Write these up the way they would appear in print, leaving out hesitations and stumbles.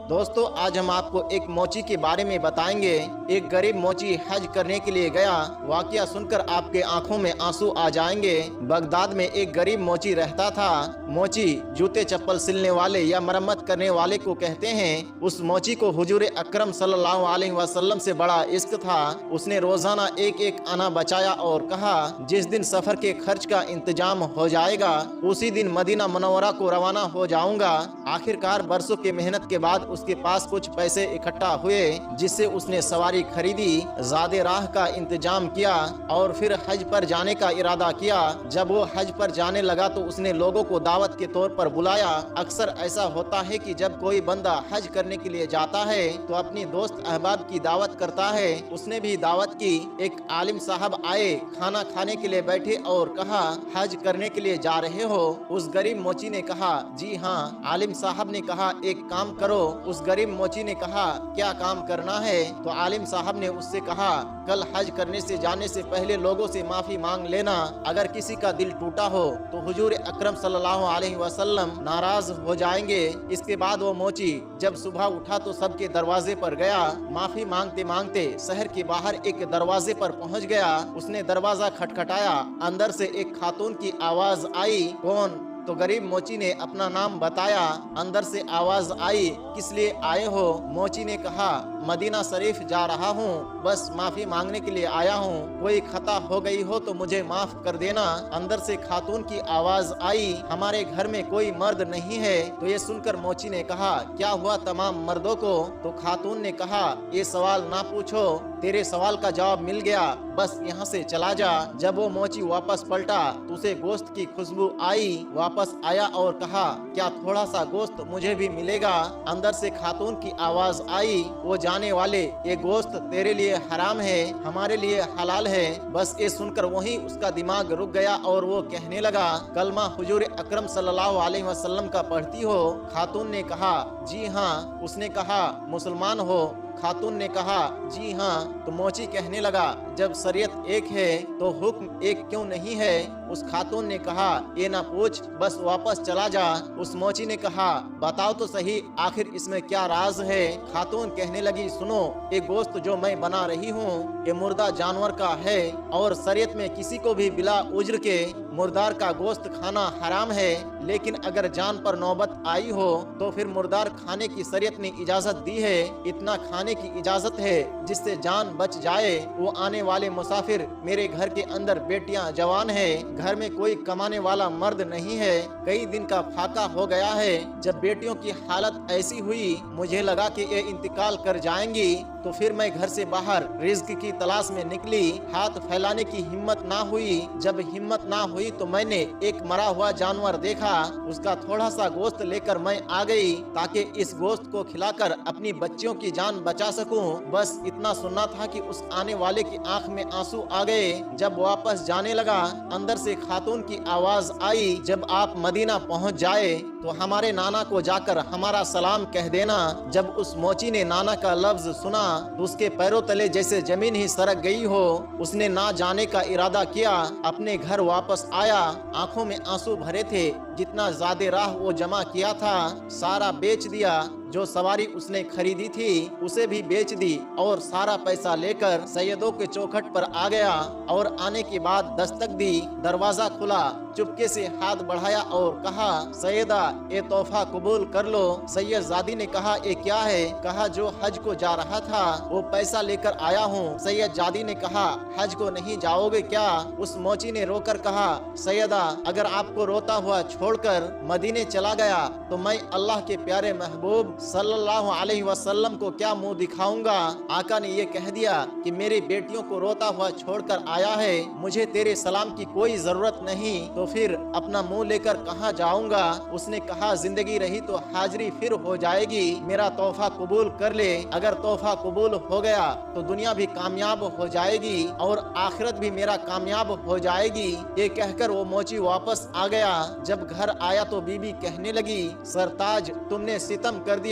दोस्तों, आज हम आपको एक मोची के बारे में बताएंगे। एक गरीब मोची हज करने के लिए गया। वाकया सुनकर आपके आंखों में आंसू आ जाएंगे। बगदाद में एक गरीब मोची रहता था। मोची जूते चप्पल सिलने वाले या मरम्मत करने वाले को कहते हैं। उस मोची को हुजूर अकरम सल्लल्लाहु अलैहि वसल्लम से बड़ा इश्क था। उसने रोजाना एक एक आना बचाया और कहा, जिस दिन सफर के खर्च का इंतजाम हो जाएगा उसी दिन मदीना मुनव्वरा को रवाना हो जाऊंगा। आखिरकार बरसों की मेहनत के बाद उसके पास कुछ पैसे इकट्ठा हुए, जिससे उसने सवारी खरीदी, ज़ादे राह का इंतजाम किया और फिर हज पर जाने का इरादा किया। जब वो हज पर जाने लगा तो उसने लोगों को दावत के तौर पर बुलाया। अक्सर ऐसा होता है कि जब कोई बंदा हज करने के लिए जाता है तो अपनी दोस्त अहबाब की दावत करता है। उसने भी दावत की। एक आलिम साहब आए, खाना खाने के लिए बैठे और कहा, हज करने के लिए जा रहे हो? उस गरीब मोची ने कहा, जी हाँ। आलिम साहब ने कहा, एक काम करो। उस गरीब मोची ने कहा, क्या काम करना है? तो आलिम साहब ने उससे कहा, कल हज करने से जाने से पहले लोगों से माफी मांग लेना। अगर किसी का दिल टूटा हो तो हुजूर अकरम सल्लल्लाहु अलैहि वसल्लम नाराज हो जाएंगे। इसके बाद वो मोची जब सुबह उठा तो सबके दरवाजे पर गया। माफी मांगते मांगते शहर के बाहर एक दरवाजे पर पहुंच गया। उसने दरवाजा खटखटाया। अंदर से एक खातून की आवाज आई, कौन? तो गरीब मोची ने अपना नाम बताया। अंदर से आवाज आई, किस लिए आए हो? मोची ने कहा, मदीना शरीफ जा रहा हूँ, बस माफी मांगने के लिए आया हूँ। कोई खता हो गई हो तो मुझे माफ कर देना। अंदर से खातून की आवाज आई, हमारे घर में कोई मर्द नहीं है। तो ये सुनकर मोची ने कहा, क्या हुआ तमाम मर्दों को? तो खातून ने कहा, ये सवाल ना पूछो, तेरे सवाल का जवाब मिल गया, बस यहाँ से चला जा। जब वो मोची वापस पलटा तो उसे गोश्त की खुशबू आई। वापस आया और कहा, क्या थोड़ा सा गोश्त मुझे भी मिलेगा? अंदर से खातून की आवाज आई, वो जाने वाले, ये गोश्त तेरे लिए हराम है, हमारे लिए हलाल है। बस ये सुनकर वहीं उसका दिमाग रुक गया और वो कहने लगा, कलमा हुजूर अकरम सल्लल्लाहु अलैहि वसल्लम का पढ़ती हो? खातून ने कहा, जी हाँ। उसने कहा, मुसलमान हो? खातून ने कहा, जी हाँ। तो मोची कहने लगा, जब शरीयत एक है तो हुक्म एक क्यों नहीं है? उस खातून ने कहा, ये ना पूछ, बस वापस चला जा। उस मोची ने कहा, बताओ तो सही, आखिर इसमें क्या राज है? खातून कहने लगी, सुनो, ये गोश्त जो मैं बना रही हूँ ये मुर्दा जानवर का है और शरीयत में किसी को भी बिला उज्र के मुर्दार का गोश्त खाना हराम है। लेकिन अगर जान पर नौबत आई हो तो फिर मुर्दार खाने की शरीयत ने इजाजत दी है। इतना खाने की इजाजत है जिससे जान बच जाए। वो आने वाले मुसाफिर, मेरे घर के अंदर बेटियां जवान है, घर में कोई कमाने वाला मर्द नहीं है, कई दिन का फाका हो गया है। जब बेटियों की हालत ऐसी हुई, मुझे लगा कि ये इंतकाल कर जाएंगी, तो फिर मैं घर से बाहर रिज्क की तलाश में निकली। हाथ फैलाने की हिम्मत ना हुई। जब हिम्मत ना हुई तो मैंने एक मरा हुआ जानवर देखा। उसका थोड़ा सा गोश्त लेकर मैं आ गई ताकि इस गोश्त को खिलाकर अपनी बच्चियों की जान बचा सकूं। बस इतना सुनना था कि उस आने वाले की आंख में आंसू आ गए। जब वापस जाने लगा, अंदर से खातून की आवाज आई, जब आप मदीना पहुंच जाए तो हमारे नाना को जाकर हमारा सलाम कह देना। जब उस मोची ने नाना का लफ्ज सुना तो उसके पैरों तले जैसे जमीन ही सरक गई हो। उसने ना जाने का इरादा किया। अपने घर वापस आया, आंखों में आंसू भरे थे। जितना ज़्यादा राह वो जमा किया था सारा बेच दिया। जो सवारी उसने खरीदी थी उसे भी बेच दी और सारा पैसा लेकर सैयदों के चौखट पर आ गया और आने के बाद दस्तक दी। दरवाजा खुला, चुपके से हाथ बढ़ाया और कहा, सैयदा, ये तोहफा कबूल कर लो। सैयदजादी ने कहा, ये क्या है? कहा, जो हज को जा रहा था वो पैसा लेकर आया हूँ। सैयदजादी ने कहा, हज को नहीं जाओगे क्या? उस मोची ने रोकर कहा, सैयदा, अगर आपको रोता हुआ छोड़कर मदीने चला गया तो मैं अल्लाह के प्यारे महबूब सल्लल्लाहु अलैहि वसल्लम को क्या मुंह दिखाऊंगा? आका ने ये कह दिया कि मेरी बेटियों को रोता हुआ छोड़कर आया है, मुझे तेरे सलाम की कोई जरूरत नहीं, तो फिर अपना मुंह लेकर कहाँ जाऊंगा? उसने कहा, जिंदगी रही तो हाजिरी फिर हो जाएगी, मेरा तोहफा कबूल कर ले। अगर तोहफा कबूल हो गया तो दुनिया भी कामयाब हो जाएगी और आखिरत भी मेरा कामयाब हो जाएगी। ये कहकर वो मोची वापस आ गया। जब घर आया तो बीबी कहने लगी, सरताज, तुमने सितम कर दिया।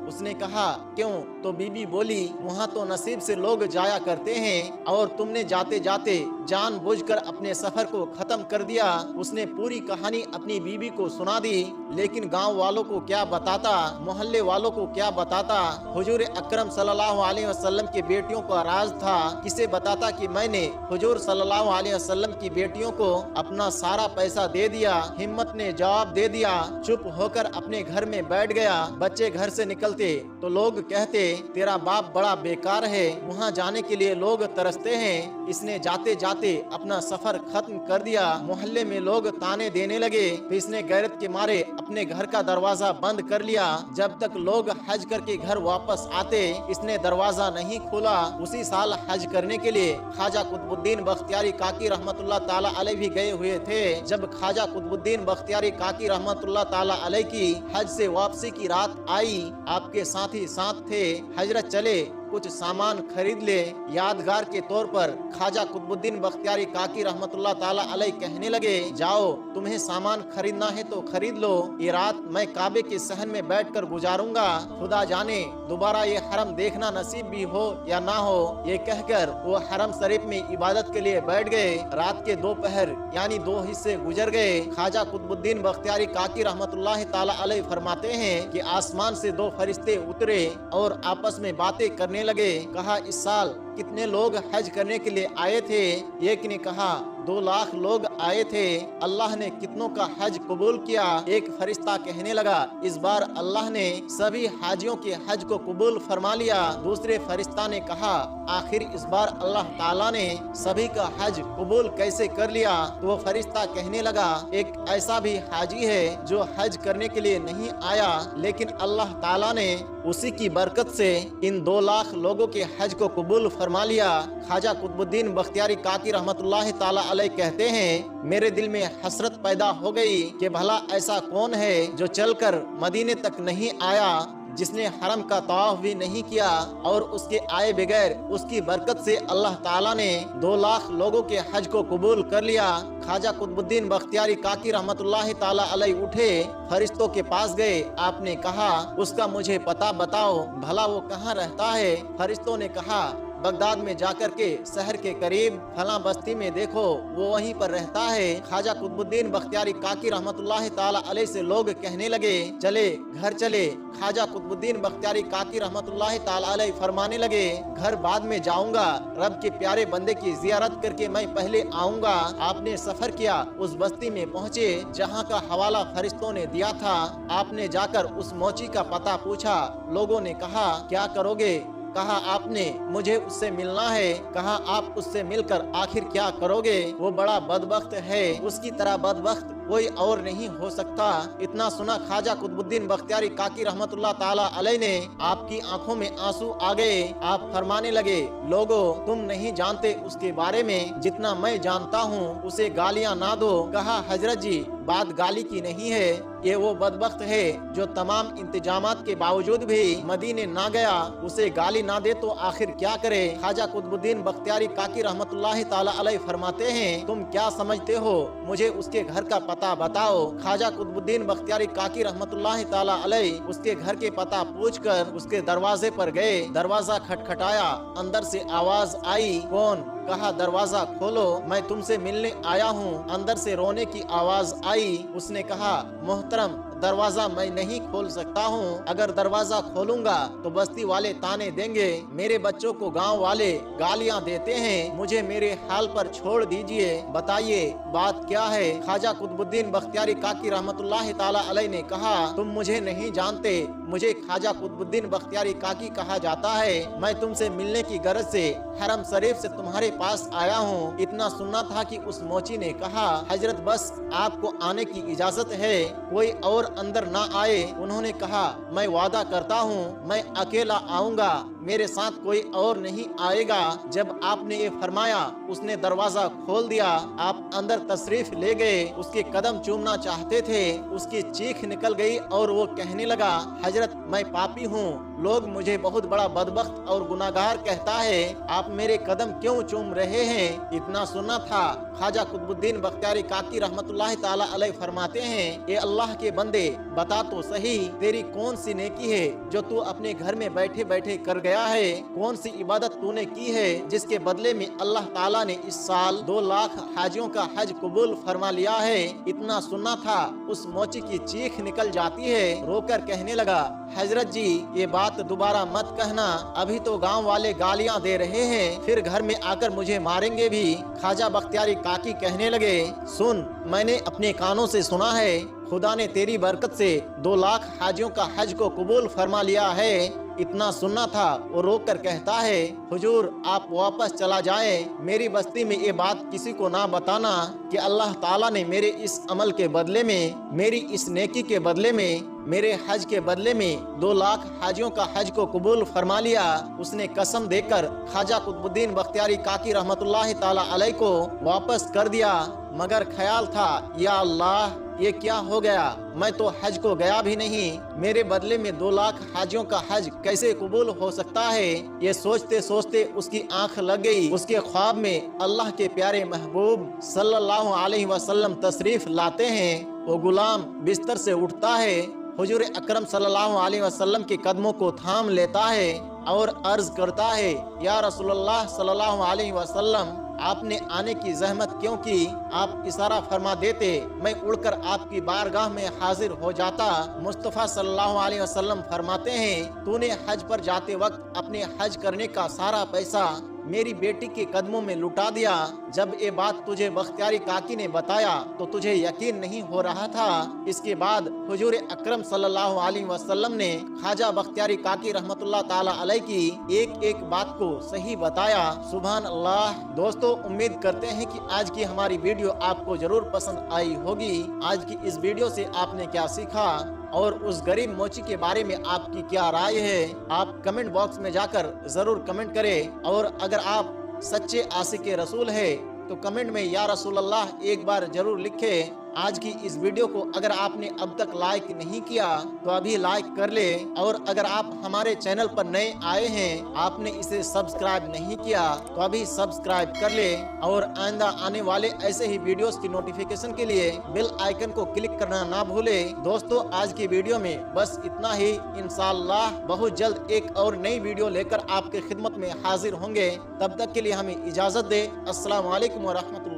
उसने कहा, क्यों? तो बीबी बोली, वहाँ तो नसीब से लोग जाया करते हैं और तुमने जाते जाते जानबूझकर अपने सफर को खत्म कर दिया। उसने पूरी कहानी अपनी बीवी को सुना दी, लेकिन गांव वालों को क्या बताता, मोहल्ले वालों को क्या बताता। हुजूर अकरम सल्लल्लाहु अलैहि वसल्लम की बेटियों का राज था। किसे बताता कि मैंने हुजूर सल्लल्लाहु अलैहि वसल्लम की बेटियों को अपना सारा पैसा दे दिया। हिम्मत ने जवाब दे दिया, चुप होकर अपने घर में बैठ गया। बच्चे घर से निकलते तो लोग कहते, तेरा बाप बड़ा बेकार है, वहाँ जाने के लिए लोग तरसते हैं, इसने जाते जाते अपना सफर खत्म कर दिया। मोहल्ले में लोग ताने देने लगे तो इसने गैरत के मारे अपने घर का दरवाजा बंद कर लिया। जब तक लोग हज करके घर वापस आते इसने दरवाजा नहीं खोला। उसी साल हज करने के लिए ख्वाजा कुतुबुद्दीन बख्तियारी काकी रहमतुल्लाह ताला अलैह भी गए हुए थे। जब ख्वाजा कुतुबुद्दीन बख्तियारी काकी रहमतुल्लाह ताला अलैह की हज से वापसी की रात आई, आपके साथी साथ थे। हजरत चले कुछ सामान खरीद ले। यादगार के तौर पर ख्वाजा कुतुबुद्दीन बख्तियारी काकी रहमतुल्लाह ताला अलैह कहने लगे, जाओ तुम्हें सामान खरीदना है तो खरीद लो, ये रात मैं काबे के सहन में बैठकर गुजारूंगा, खुदा जाने दोबारा ये हरम देखना नसीब भी हो या ना हो। ये कहकर वो हरम शरीफ में इबादत के लिए बैठ गए। रात के दोपहर यानी 2 हिस्से गुजर गए। ख्वाजा कुतुबुद्दीन बख्तियारी काकी रहमतुल्लाह ताला अलैह फरमाते हैं कि आसमान से 2 फरिश्ते उतरे और आपस में बातें करने लगे। कहा, इस साल कितने लोग हज करने के लिए आए थे? एक ने कहा 2 लाख लोग आए थे। अल्लाह ने कितनों का हज कबूल किया? एक फरिश्ता कहने लगा, इस बार अल्लाह ने सभी हाजियों के हज को कबूल फरमा लिया। दूसरे फरिश्ता ने कहा, आखिर इस बार अल्लाह ताला ने सभी का हज कबूल कैसे कर लिया? तो वो फरिश्ता कहने लगा, एक ऐसा भी हाजी है जो हज करने के लिए नहीं आया, लेकिन अल्लाह ताला ने उसी की बरकत से इन 2 लाख लोगों के हज को कबूल फरमा लिया। ख्वाजा कुतुबुद्दीन बख्तियारी काकी रहमतुल्लाह ताला अलैह कहते हैं, मेरे दिल में हसरत पैदा हो गई कि भला ऐसा कौन है जो चलकर मदीने तक नहीं आया, जिसने हरम का तवाफ भी नहीं किया और उसके आए बगैर उसकी बरकत से अल्लाह ताला ने 2 लाख लोगों के हज को कबूल कर लिया। ख्वाजा कुतुबुद्दीन बख्तियारी काकी रहमतुल्लाह ताला अलैह उठे, फरिश्तों के पास गए। आपने कहा, उसका मुझे पता बताओ, भला वो कहाँ रहता है? फरिश्तों ने कहा, बगदाद में जाकर के शहर के करीब फला बस्ती में देखो, वो वहीं पर रहता है। ख्वाजा कुतुबुद्दीन बख्तियारी काकी रहमतुल्लाह ताला अलैह से लोग कहने लगे, चले घर चले। ख्वाजा कुतुबुद्दीन बख्तियारी काकी रहमतुल्लाह ताला अलैह फरमाने लगे, घर बाद में जाऊंगा, रब के प्यारे बंदे की जियारत करके मैं पहले आऊंगा। आपने सफर किया, उस बस्ती में पहुँचे जहाँ का हवाला फरिश्तों ने दिया था। आपने जाकर उस मोची का पता पूछा। लोगों ने कहा, क्या करोगे? कहा, आपने मुझे उससे मिलना है। कहा, आप उससे मिलकर आखिर क्या करोगे? वो बड़ा बदबख्त है, उसकी तरह बदबख्त कोई और नहीं हो सकता। इतना सुना ख्वाजा कुतुबुद्दीन बख्तियारी काकी रहमतुल्लाह ताला अलैह ने आपकी आंखों में आंसू आ गए। आप फरमाने लगे, लोगो तुम नहीं जानते उसके बारे में जितना मैं जानता हूँ, उसे गालियाँ ना दो। कहा, हजरत जी बात गाली की नहीं है, ये वो बदबख्त है जो तमाम इंतजामात के बावजूद भी मदीने ना गया, उसे गाली ना दे तो आखिर क्या करे? ख्वाजा कुतुबुद्दीन बख्तियारी काकी रहमतुल्लाह ताला अलैह फरमाते हैं, तुम क्या समझते हो? मुझे उसके घर का पता बताओ। ख्वाजा कुतुबुद्दीन बख्तियारी काकी रहमतुल्लाह ताला अलैह उसके घर के पता पूछकर उसके दरवाजे पर गए। दरवाजा खटखटाया, अंदर से आवाज आई, कौन? कहा, दरवाजा खोलो, मैं तुमसे मिलने आया हूँ। अंदर से रोने की आवाज आई। उसने कहा, मोहतरम दरवाजा मैं नहीं खोल सकता हूँ, अगर दरवाजा खोलूंगा तो बस्ती वाले ताने देंगे, मेरे बच्चों को गांव वाले गालियाँ देते हैं, मुझे मेरे हाल पर छोड़ दीजिए, बताइए बात क्या है? ख्वाजा कुतुबुद्दीन बख्तियारी काकी रहमतुल्लाह ताला अलैह ने कहा, तुम मुझे नहीं जानते, मुझे ख्वाजा कुतुबुद्दीन बख्तियारी काकी कहा जाता है। मैं तुमसे मिलने की गरज से हरम शरीफ से तुम्हारे पास आया हूँ। इतना सुनना था कि उस मोची ने कहा, हजरत बस आपको आने की इजाजत है, कोई और अंदर ना आए। उन्होंने कहा, मैं वादा करता हूँ मैं अकेला आऊंगा, मेरे साथ कोई और नहीं आएगा। जब आपने ये फरमाया, उसने दरवाजा खोल दिया। आप अंदर तशरीफ ले गए, उसके कदम चूमना चाहते थे, उसकी चीख निकल गई और वो कहने लगा, हजरत मैं पापी हूँ, लोग मुझे बहुत बड़ा बदबख्त और गुनाहगार कहता है, आप मेरे कदम क्यों चूम रहे हैं? इतना सुना था। ख्वाजा कुतुबुद्दीन बख्तियारी काकी रहमतुल्लाह ताला अलैह फरमाते हैं, ये अल्लाह के बंदे बता तो सही, तेरी कौन सी नेकी है जो तू अपने घर में बैठे बैठे कर गया? गया है, कौन सी इबादत तूने की है जिसके बदले में अल्लाह ताला ने इस साल 2 लाख हाजियों का हज कबूल फरमा लिया है। इतना सुनना था उस मोची की चीख निकल जाती है। रोकर कहने लगा, हजरत जी ये बात दोबारा मत कहना, अभी तो गांव वाले गालियां दे रहे हैं, फिर घर में आकर मुझे मारेंगे भी। ख्वाजा बख्तियारी काकी कहने लगे, सुन, मैंने अपने कानों से सुना है, खुदा ने तेरी बरकत से 2 लाख हाजियों का हज को कबूल फरमा लिया है। इतना सुनना था। वो रोक कर कहता है, हुजूर आप वापस चला जाए, मेरी बस्ती में ये बात किसी को ना बताना कि अल्लाह ताला ने मेरे इस अमल के बदले में, मेरी इस नेकी के बदले में, मेरे हज के बदले में 2 लाख हाजियों का हज को कबूल फरमा लिया। उसने कसम देकर ख्वाजा कुतुबुद्दीन बख्तियारी काकी रहमतुल्लाह ताला अलैह को वापस कर दिया। मगर ख्याल था, या अल्लाह ये क्या हो गया, मैं तो हज को गया भी नहीं, मेरे बदले में 2 लाख हाजियों का हज कैसे कबूल हो सकता है। ये सोचते सोचते उसकी आंख लग गई। उसके ख्वाब में अल्लाह के प्यारे महबूब सल्लल्लाहु अलैहि वसल्लम तशरीफ लाते हैं। वो गुलाम बिस्तर से उठता है, हुजूर अकरम सल्लल्लाहु अलैहि वसल्लम के कदमों को थाम लेता है और अर्ज करता है, या रसूलुल्लाह सल्लल्लाहु अलैहि वसल्लम आपने आने की जहमत क्यों की, आप इशारा फरमा देते, मैं उड़कर आपकी बारगाह में हाजिर हो जाता। मुस्तफ़ा सल्लल्लाहु अलैहि वसल्लम फरमाते हैं, तूने हज पर जाते वक्त अपने हज करने का सारा पैसा मेरी बेटी के कदमों में लुटा दिया। जब ये बात तुझे बख्तियारी काकी ने बताया तो तुझे यकीन नहीं हो रहा था। इसके बाद हुजूर अकरम सल्लल्लाहु अलैहि वसल्लम ने ख्वाजा बख्तियारी काकी रहमतुल्लाह ताला अलैह की एक एक बात को सही बताया। सुभान अल्लाह। दोस्तों, उम्मीद करते हैं कि आज की हमारी वीडियो आपको जरूर पसंद आई होगी। आज की इस वीडियो से आपने क्या सीखा और उस गरीब मोची के बारे में आपकी क्या राय है, आप कमेंट बॉक्स में जाकर जरूर कमेंट करें। और अगर आप सच्चे आशिक रसूल है तो कमेंट में या रसूल अल्लाह एक बार जरूर लिखें। आज की इस वीडियो को अगर आपने अब तक लाइक नहीं किया तो अभी लाइक कर ले, और अगर आप हमारे चैनल पर नए आए हैं, आपने इसे सब्सक्राइब नहीं किया तो अभी सब्सक्राइब कर ले, और आइंदा आने वाले ऐसे ही वीडियोस की नोटिफिकेशन के लिए बेल आइकन को क्लिक करना ना भूले। दोस्तों, आज की वीडियो में बस इतना ही। इंशाअल्लाह बहुत जल्द एक और नई वीडियो लेकर आपके खिदमत में हाजिर होंगे। तब तक के लिए हमें इजाजत दे। अस्सलाम वालेकुम व रहमतुल्लाह।